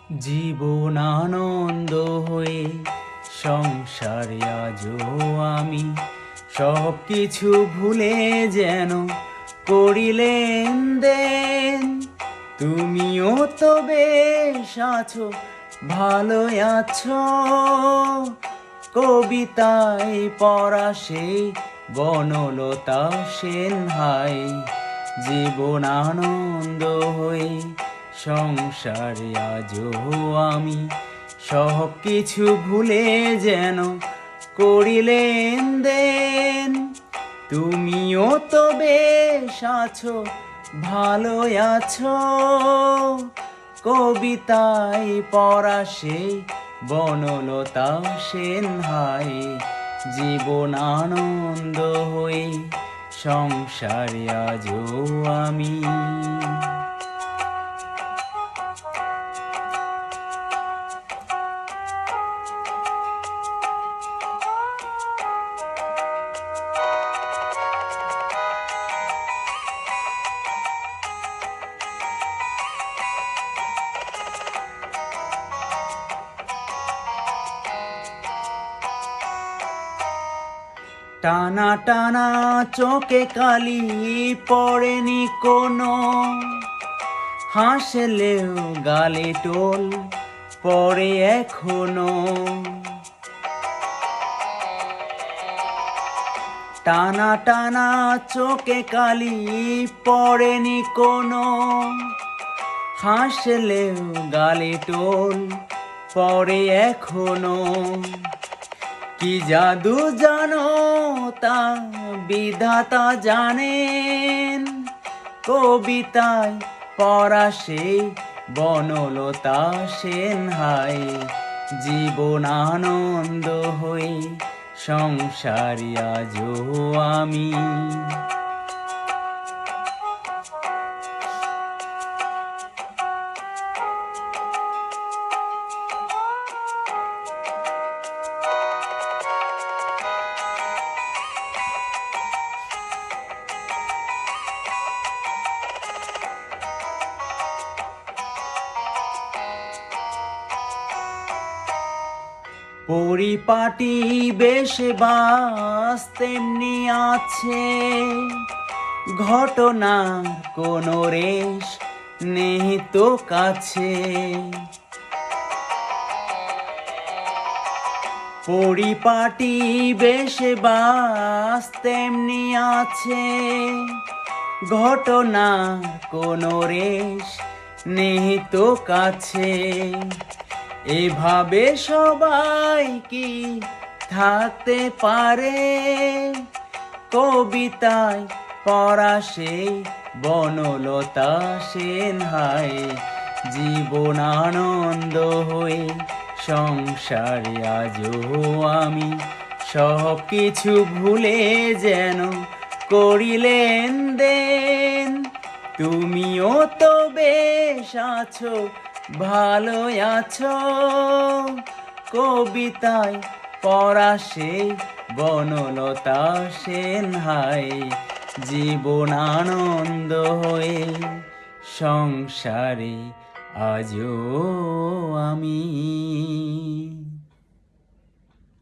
জীবন আনন্দ হয়ে সংসারে আজও আমি সব কিছু ভুলে যেন করিলেন দেন। তুমিও তো বেশ আছো, ভালো আছো। কবিতায় পড়া সেই বনলতা সেন হাই। জীবন আনন্দ হয়ে সংসারে আজও আমি সব কিছু ভুলে যেন করিলেন দেন। তুমিও তো বেশ আছো, ভালো আছো। কবিতায় পড়া সেই বনলতা সেন হাই। জীবন আনন্দ হয়ে সংসারে আজও আমি। টানা টানা চোখে কালি পড়েনি কোনো, হাসলেও গালে টোল পড়ে এখনো। টানা টানা চোখে কালি পড়েনি কোনো, হাসলেও গালে টোল পড়ে এখনো। কি জাদু জানো তা বিধাতা জানেন। কবিতায় পড়া সেই বনলতা সেন হাই। জীবন আনন্দ হয়ে সংসারে আজও আমি। পরিপাটি বেশে বাস তেমনি আছে, ঘটনার কোনো রেশ নেই তো কাছে। পরিপাটি বেশে বাস তেমনি আছে, ঘটনার কোনো রেশ নেই তো কাছে। এভাবে সবাই কি থাকতে পারে। কবিতায় পড়া সেই বনলতা সেন হাই। জীবন আনন্দ হয়ে সংসারে আজও আমি সব কিছু ভুলে যেন করিলেন দেন। তুমিও তো বেশ আছো, ভালো আছো। কবিতায় পড়া সেই বনলতা সেন হাই। জীবন আনন্দ হয়ে সংসারে আজও আমি।